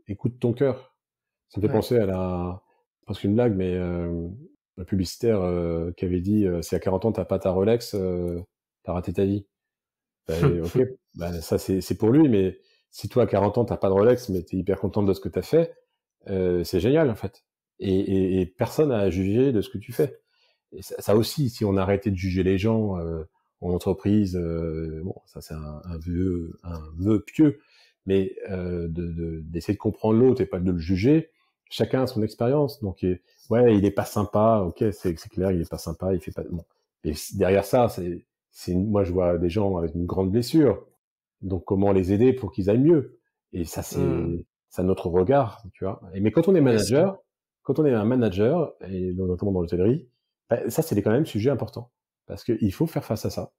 écoute ton cœur. Ça me fait ouais. penser à parce qu'une blague, mais un publicitaire qui avait dit si à 40 ans t'as pas ta Rolex, t'as raté ta vie. Ben, ok, ben, ça c'est pour lui, mais si toi à 40 ans t'as pas de Rolex, mais t'es hyper content de ce que t'as fait, c'est génial en fait. Et personne n'a à juger de ce que tu fais. Et ça aussi, si on arrêtait de juger les gens en entreprise, bon, ça c'est un vœu pieux, mais d'essayer de comprendre l'autre et pas de le juger. Chacun a son expérience, donc ouais, il est pas sympa, ok, c'est clair, il est pas sympa, il fait pas bon. Et derrière ça, moi je vois des gens avec une grande blessure, donc comment les aider pour qu'ils aillent mieux. Et ça Mm, c'est notre regard, tu vois. Mais bien sûr. quand on est un manager et notamment dans l'hôtellerie, bah, ça c'est quand même sujet important parce qu'il faut faire face à ça.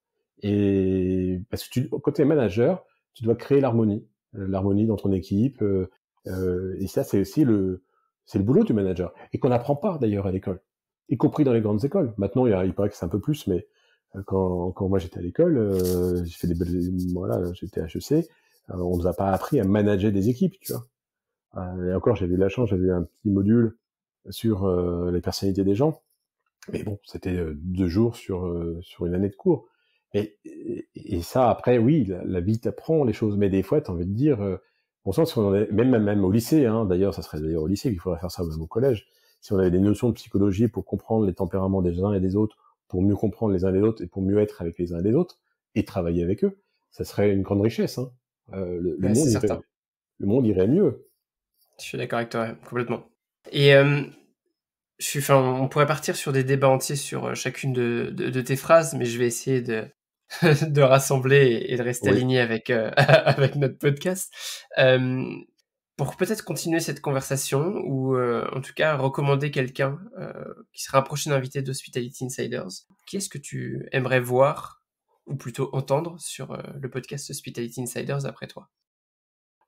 Et parce que quand tu es manager, tu dois créer l'harmonie dans ton équipe. Et ça c'est aussi c'est le boulot du manager et qu'on n'apprend pas d'ailleurs à l'école, y compris dans les grandes écoles. Maintenant il paraît que c'est un peu plus, mais quand moi j'étais à l'école, j'ai fait voilà, j'étais à HEC, on nous a pas appris à manager des équipes, tu vois. Et encore, j'avais eu de la chance, j'avais eu un petit module sur les personnalités des gens, mais bon, c'était 2 jours sur une année de cours. Et ça, après, oui, la vie t'apprend les choses, mais des fois, t'as envie de dire, bon sang, si on en avait, même au lycée, hein, d'ailleurs, ça serait d'ailleurs au lycée qu'il faudrait faire ça, même au collège, si on avait des notions de psychologie pour comprendre les tempéraments des uns et des autres, pour mieux comprendre les uns et les autres et pour mieux être avec les uns et les autres et travailler avec eux, ça serait une grande richesse. Hein. Ouais, c'est certain. Le monde irait mieux. Je suis d'accord avec toi, ouais, complètement. Et enfin, on pourrait partir sur des débats entiers sur chacune de tes phrases, mais je vais essayer de, de rassembler et de rester Oui. aligné avec, avec notre podcast. Euh, pour peut-être continuer cette conversation, ou en tout cas recommander quelqu'un qui sera un prochain invité d'Hospitality Insiders, qu'est-ce que tu aimerais voir, ou plutôt entendre, sur le podcast Hospitality Insiders après toi?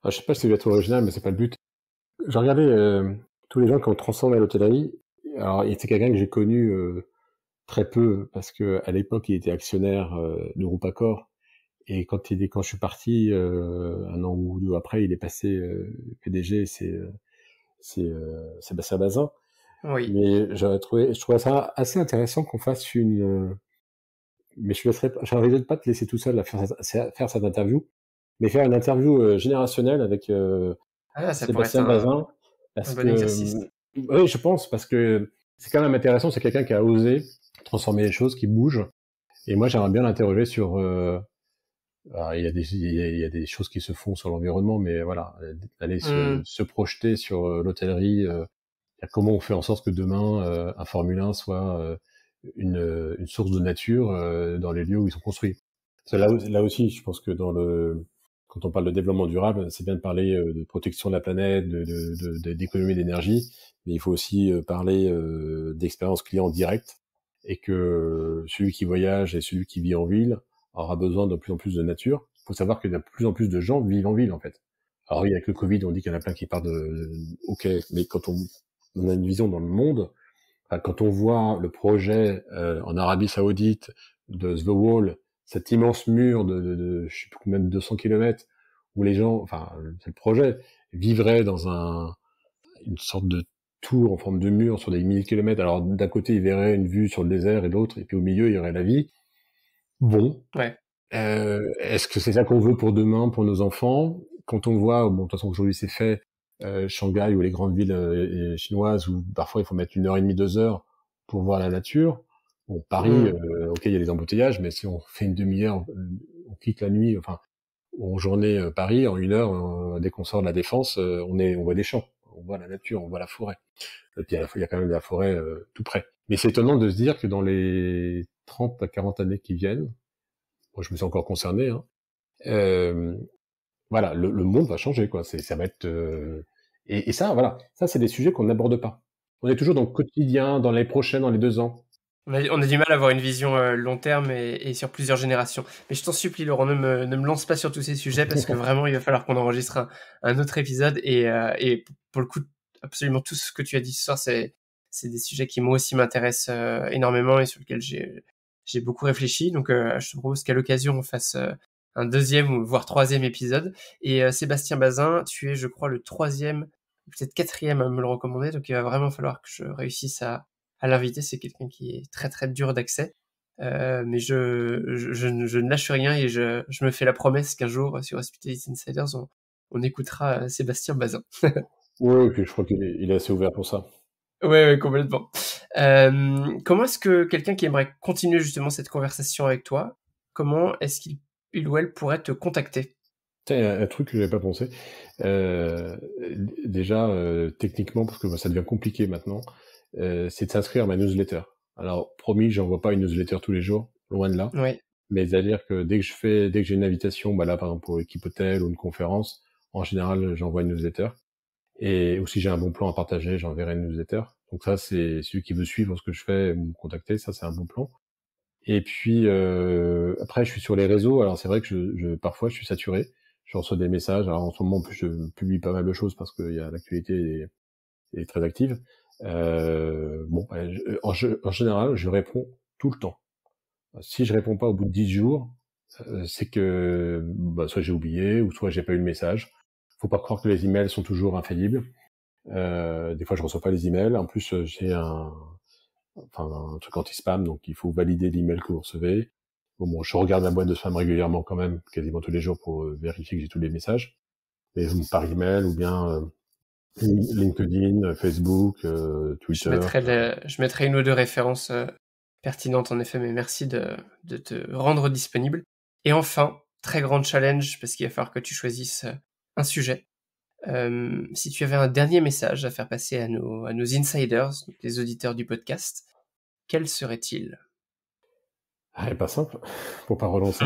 Je sais pas si c'est être original, mais c'est pas le but. J'ai regardé tous les gens qui ont transformé l'hôtellerie. Alors, c'est quelqu'un que j'ai connu très peu parce que à l'époque, il était actionnaire de groupe Accor. Et quand je suis parti, un an ou deux après, il est passé PDG. C'est Sébastien Bazin. Oui. Mais je trouvais ça assez intéressant qu'on fasse mais j'arriverai pas à te laisser tout seul à faire cette interview, mais faire une interview générationnelle avec Ah, ça pourrait être Sébastien Bazin, un parce bon exercice. que oui, je pense, parce que c'est quand même intéressant. C'est quelqu'un qui a osé transformer les choses, qui bouge. Et moi, j'aimerais bien l'interroger sur. Alors, il y a des choses qui se font sur l'environnement, mais voilà, aller Hmm. se projeter sur l'hôtellerie. Comment on fait en sorte que demain un Formule 1 soit une source de nature dans les lieux où ils sont construits. Parce que là aussi, je pense que quand on parle de développement durable, c'est bien de parler de protection de la planète, d'économie d'énergie, mais il faut aussi parler d'expérience client directe et que celui qui voyage et celui qui vit en ville aura besoin de plus en plus de nature. Il faut savoir qu'il y a de plus en plus de gens vivent en ville, en fait. Alors oui, avec le Covid, on dit qu'il y en a plein qui partent ok, mais quand on a une vision dans le monde, enfin, quand on voit le projet en Arabie Saoudite de The Wall, cet immense mur de je sais plus combien de 200 kilomètres, où les gens, enfin, c'est le projet, vivraient dans une sorte de tour en forme de mur sur des milliers de kilomètres. Alors d'un côté, ils verraient une vue sur le désert et l'autre, et puis au milieu, il y aurait la vie. Bon, Ouais. est-ce que c'est ça qu'on veut pour demain, pour nos enfants? Quand on voit, bon, de toute façon aujourd'hui c'est fait, Shanghai ou les grandes villes chinoises où parfois il faut mettre 1 heure et demie, 2 heures pour voir la nature. Bon, Paris, ok, il y a des embouteillages, mais si on fait une demi-heure, on quitte la nuit, enfin, en journée Paris, en 1 heure, dès qu'on sort de la Défense, on voit des champs, on voit la nature, on voit la forêt. Et puis il y a quand même de la forêt tout près. Mais c'est étonnant de se dire que dans les 30 à 40 années qui viennent, moi je me suis encore concerné, hein, euh, voilà, le monde va changer, quoi. Ça va être et ça, voilà, ça c'est des sujets qu'on n'aborde pas. On est toujours dans le quotidien, dans l'année prochaine, dans les 2 ans. On a du mal à avoir une vision long terme et sur plusieurs générations. Mais je t'en supplie, Laurent, ne me lance pas sur tous ces sujets parce que vraiment, il va falloir qu'on enregistre un autre épisode. Et pour le coup, absolument tout ce que tu as dit ce soir, c'est des sujets qui moi aussi m'intéressent énormément et sur lesquels j'ai beaucoup réfléchi. Donc, je te propose qu'à l'occasion, on fasse un deuxième ou voire troisième épisode. Et Sébastien Bazin, tu es, je crois, le troisième, peut-être quatrième à me le recommander. Donc, il va vraiment falloir que je réussisse à l'inviter. C'est quelqu'un qui est très très dur d'accès. Mais je ne lâche rien et je me fais la promesse qu'un jour, sur Hospitality Insiders, on écoutera Sébastien Bazin. Oui, puis je crois qu'il est assez ouvert pour ça. Ouais, complètement. Comment est-ce que quelqu'un qui aimerait continuer justement cette conversation avec toi, comment est-ce qu'il ou elle pourrait te contacter? Tiens, un truc que j'avais pas pensé. Euh, déjà, techniquement, parce que ça devient compliqué maintenant, c'est de s'inscrire à ma newsletter. Alors, promis, j'envoie pas une newsletter tous les jours, loin de là. Oui. Mais c'est-à-dire que dès que j'ai une invitation, bah là, par exemple, pour Équipe Hôtel ou une conférence, en général, j'envoie une newsletter. Et aussi, j'ai un bon plan à partager, j'enverrai une newsletter. Donc ça, c'est celui qui veut suivre ce que je fais, me contacter, ça, c'est un bon plan. Et puis, après, je suis sur les réseaux. Alors, c'est vrai que parfois, je suis saturé. Je reçois des messages. Alors, en ce moment, en plus, je publie pas mal de choses parce que l'actualité est très active. Bon, en général, je réponds tout le temps. Si je réponds pas au bout de 10 jours, c'est que bah, soit j'ai oublié ou soit j'ai pas eu le message. Faut pas croire que les emails sont toujours infaillibles. Des fois, je reçois pas les emails. En plus, j'ai un truc anti-spam, donc il faut valider l'email que vous recevez. Bon, je regarde la boîte de spam régulièrement quand même, quasiment tous les jours pour vérifier que j'ai tous les messages. Mais par email ou bien LinkedIn, Facebook, Twitter. Je mettrai une ou deux références pertinentes en effet, mais merci de te rendre disponible. Et enfin, très grand challenge, parce qu'il va falloir que tu choisisses un sujet. Si tu avais un dernier message à faire passer à nos insiders, les auditeurs du podcast, quel serait-il? Ah, pas simple, pour pas relancer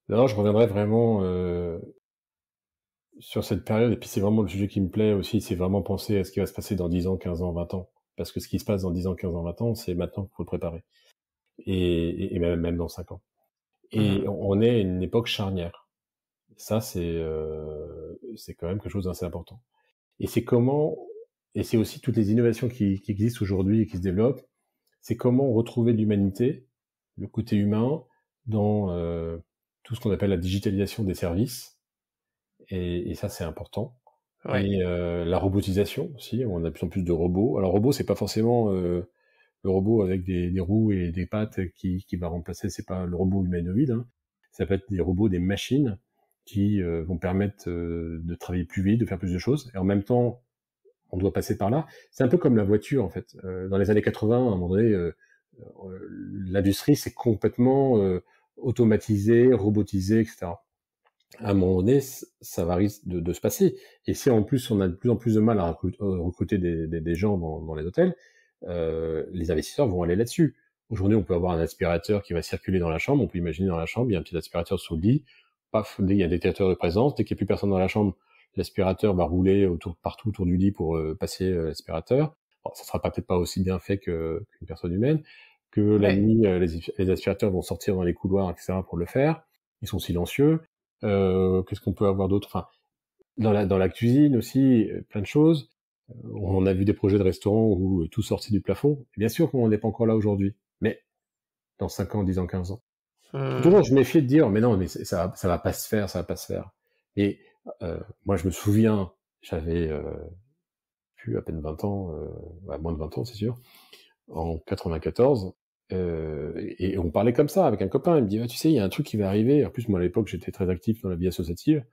non, je reviendrai vraiment sur cette période, et puis c'est vraiment le sujet qui me plaît aussi, c'est vraiment penser à ce qui va se passer dans 10 ans, 15 ans, 20 ans. Parce que ce qui se passe dans 10 ans, 15 ans, 20 ans, c'est maintenant qu'il faut le préparer. Et même dans 5 ans. Et on est à une époque charnière. Ça, c'est quand même quelque chose d'assez important. Et c'est aussi toutes les innovations qui existent aujourd'hui et qui se développent, c'est comment retrouver l'humanité, le côté humain, dans tout ce qu'on appelle la digitalisation des services. Et ça, c'est important. Ouais. Et la robotisation aussi, on a de plus en plus de robots. Alors, robot, c'est pas forcément le robot avec des roues et des pattes qui va remplacer, c'est pas le robot humanoïde, hein. Ça peut être des robots, des machines qui vont permettre de travailler plus vite, de faire plus de choses. Et en même temps, on doit passer par là. C'est un peu comme la voiture, en fait. Dans les années 80, à un moment donné, l'industrie s'est complètement automatisée, robotisée, etc. À un moment donné, ça va risquer de se passer. Et si en plus on a de plus en plus de mal à recruter des gens dans les hôtels, les investisseurs vont aller là-dessus. Aujourd'hui, on peut avoir un aspirateur qui va circuler dans la chambre. On peut imaginer dans la chambre, il y a un petit aspirateur sous le lit. Paf, dès qu'il y a un détecteur de présence, dès qu'il n'y a plus personne dans la chambre, l'aspirateur va rouler partout autour du lit pour passer l'aspirateur. bon, ça sera peut-être pas aussi bien fait qu'une personne humaine, que la Ouais. nuit, les aspirateurs vont sortir dans les couloirs, etc., pour le faire. Ils sont silencieux. Qu'est-ce qu'on peut avoir d'autre? Enfin, dans la cuisine aussi, plein de choses. On a vu des projets de restaurants où tout sortit du plafond. Bien sûr qu'on n'est pas encore là aujourd'hui, mais dans 5 ans, 10 ans, 15 ans. Hum, Toujours, je méfiais de dire, mais non, mais ça va pas se faire, ça va pas se faire. Et moi, je me souviens, j'avais plus à peine 20 ans, moins de 20 ans, c'est sûr, en 94, et on parlait comme ça avec un copain. Il me dit, ah, tu sais, il y a un truc qui va arriver. En plus, moi, à l'époque, j'étais très actif dans la vie associative.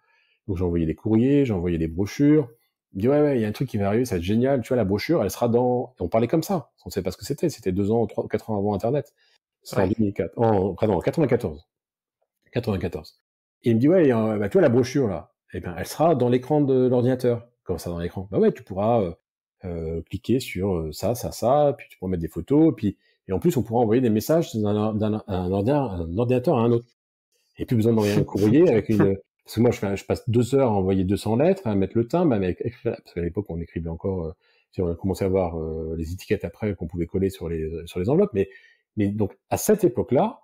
Donc, j'envoyais des courriers, j'envoyais des brochures. Il me dit, ouais, il y a un truc qui va arriver, ça va être génial. Tu vois, la brochure, elle sera dans... Et on parlait comme ça. On ne savait pas ce que c'était. C'était 2 ans, 3, 4 ans avant Internet. C'était en ouais. 2004. Pardon, en 94. 94. Et il me dit, ouais, bah, tu vois, la brochure, là, eh ben, elle sera dans l'écran de l'ordinateur. Comment ça, dans l'écran? Bah ouais, tu pourras cliquer sur ça, puis tu pourras mettre des photos, et en plus, on pourra envoyer des messages un ordinateur à un autre. Et plus besoin d'envoyer un courrier avec une... Parce que moi, je passe 2 heures à envoyer 200 lettres, à mettre le timbre, parce qu'à l'époque, on écrivait encore... on a commencé à voir les étiquettes après qu'on pouvait coller sur les enveloppes. Mais donc, à cette époque-là,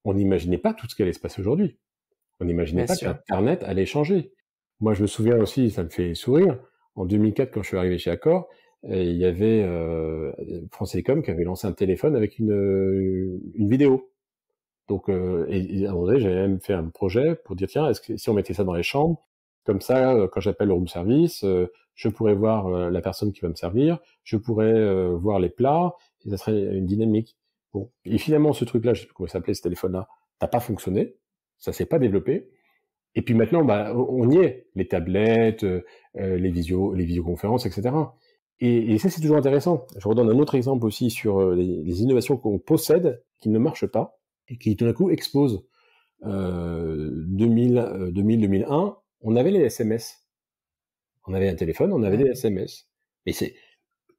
on n'imaginait pas tout ce qui allait se passer aujourd'hui. On n'imaginait Bien pas sûr. qu'Internet allait changer. Moi, je me souviens aussi, ça me fait sourire, en 2004, quand je suis arrivé chez Accor, il y avait France Télécom qui avait lancé un téléphone avec une vidéo. Donc, et à un moment donné, j'avais même fait un projet pour dire, tiens, est-ce que si on mettait ça dans les chambres, comme ça, quand j'appelle le room service, je pourrais voir la personne qui va me servir, je pourrais voir les plats, et ça serait une dynamique. Bon. Et finalement, ce truc-là, je sais plus comment ça s'appelait, ce téléphone-là, n'a pas fonctionné, ça s'est pas développé. Et puis maintenant, bah, on y est, les tablettes, les visioconférences, etc. Et ça, c'est toujours intéressant. Je redonne un autre exemple aussi sur les innovations qu'on possède, qui ne marchent pas, et qui tout d'un coup explosent. 2001, on avait les SMS. On avait un téléphone, on avait des Ouais. SMS.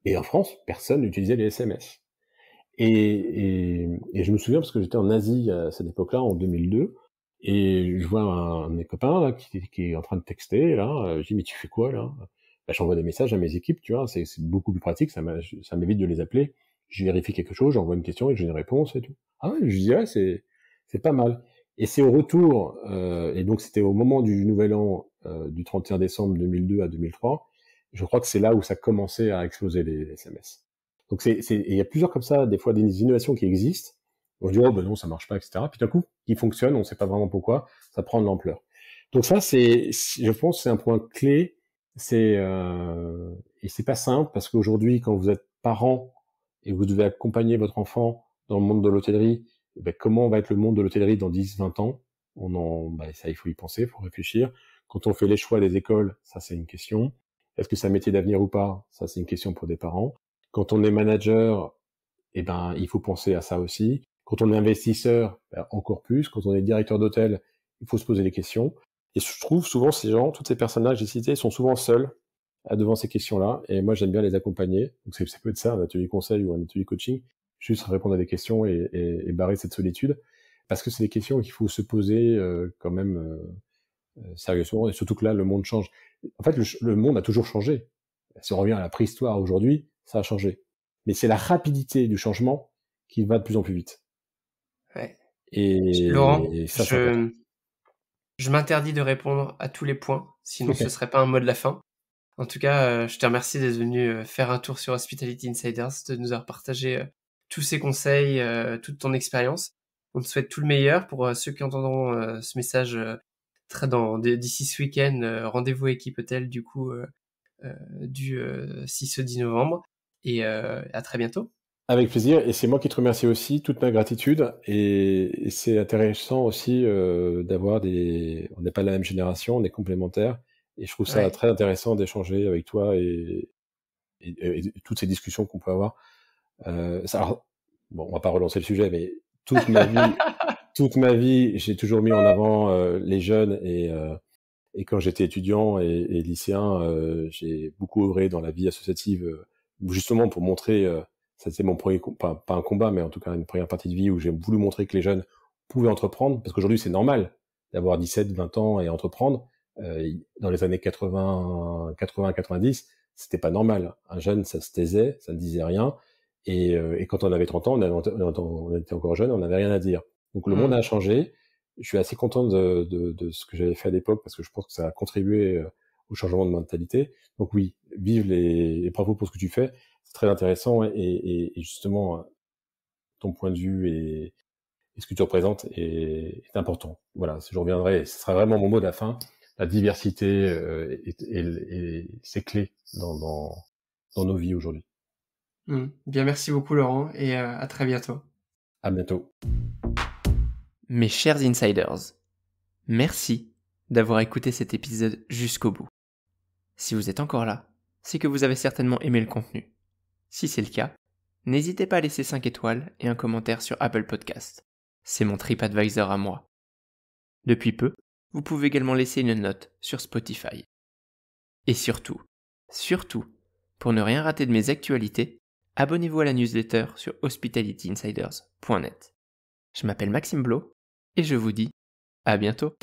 Et en France, personne n'utilisait les SMS. Et je me souviens parce que j'étais en Asie à cette époque-là, en 2002, et je vois un de mes copains là qui est en train de texter là. Je dis mais tu fais quoi là? Bah, j'envoie des messages à mes équipes, tu vois, c'est beaucoup plus pratique, ça m'évite de les appeler. Je vérifie quelque chose, j'envoie une question et j'ai une réponse et tout. Ah ouais, je dirais c'est pas mal. Et c'est au retour, et donc c'était au moment du Nouvel An, du 31 décembre 2002 à 2003. Je crois que c'est là où ça commençait à exploser les SMS. Donc il y a plusieurs comme ça, des fois des innovations qui existent. On se dit, oh ben non, ça marche pas, etc. Puis d'un coup, il fonctionne, on sait pas vraiment pourquoi, ça prend de l'ampleur. Donc ça, je pense, c'est un point clé. Et c'est pas simple parce qu'aujourd'hui, quand vous êtes parent et vous devez accompagner votre enfant dans le monde de l'hôtellerie, ben, comment va être le monde de l'hôtellerie dans 10, 20 ans? Ben, ça, il faut y penser, il faut réfléchir. Quand on fait les choix des écoles, ça, c'est une question. Est-ce que c'est un métier d'avenir ou pas? Ça, c'est une question pour des parents. Quand on est manager, eh ben, il faut penser à ça aussi. Quand on est investisseur, ben, encore plus. Quand on est directeur d'hôtel, il faut se poser des questions. Et je trouve souvent ces gens, toutes ces personnes-là que j'ai cités, sont souvent seuls devant ces questions-là. Et moi, j'aime bien les accompagner. Donc, ça peut être ça, un atelier conseil ou un atelier coaching. Juste répondre à des questions et barrer cette solitude. Parce que c'est des questions qu'il faut se poser quand même sérieusement. Et surtout que là, le monde change. En fait, le monde a toujours changé. Si on revient à la préhistoire aujourd'hui, ça a changé. Mais c'est la rapidité du changement qui va de plus en plus vite. Ouais. Laurent, Et ça, c'est important. je m'interdis de répondre à tous les points, sinon ce serait pas un mot de la fin. En tout cas, je te remercie d'être venu faire un tour sur Hospitality Insiders, de nous avoir partagé tous ces conseils, toute ton expérience. On te souhaite tout le meilleur pour ceux qui entendront ce message d'ici ce week-end. Rendez-vous équipe hôtel du coup du 6 au 10 novembre. Et à très bientôt. Avec plaisir. Et c'est moi qui te remercie aussi, toute ma gratitude. Et c'est intéressant aussi d'avoir on n'est pas la même génération, on est complémentaires. Et je trouve ça Ouais. très intéressant d'échanger avec toi et toutes ces discussions qu'on peut avoir. Alors, bon, on va pas relancer le sujet, mais toute ma vie, j'ai toujours mis en avant les jeunes et quand j'étais étudiant et lycéen, j'ai beaucoup œuvré dans la vie associative, justement pour montrer, ça c'était mon premier, pas un combat, mais en tout cas une première partie de vie où j'ai voulu montrer que les jeunes pouvaient entreprendre, parce qu'aujourd'hui c'est normal d'avoir 17, 20 ans et entreprendre. Dans les années 80, 90, c'était pas normal. Un jeune, ça se taisait, ça ne disait rien. Et quand on avait 30 ans, on était encore jeune, on n'avait rien à dire. Donc le monde a changé. Je suis assez content de ce que j'avais fait à l'époque parce que je pense que ça a contribué au changement de mentalité. Donc oui, vive et bravo pour ce que tu fais. C'est très intéressant et justement, ton point de vue et ce que tu représentes est important. Voilà, je reviendrai. Ce sera vraiment mon mot de la fin. La diversité et c'est clé dans nos vies aujourd'hui. Bien, merci beaucoup Laurent et à très bientôt. À bientôt. Mes chers insiders, merci d'avoir écouté cet épisode jusqu'au bout. Si vous êtes encore là, c'est que vous avez certainement aimé le contenu. Si c'est le cas, n'hésitez pas à laisser 5 étoiles et un commentaire sur Apple Podcast. C'est mon TripAdvisor à moi. Depuis peu, vous pouvez également laisser une note sur Spotify. Et surtout, pour ne rien rater de mes actualités, abonnez-vous à la newsletter sur hospitalityinsiders.net. Je m'appelle Maxime Blo et je vous dis à bientôt.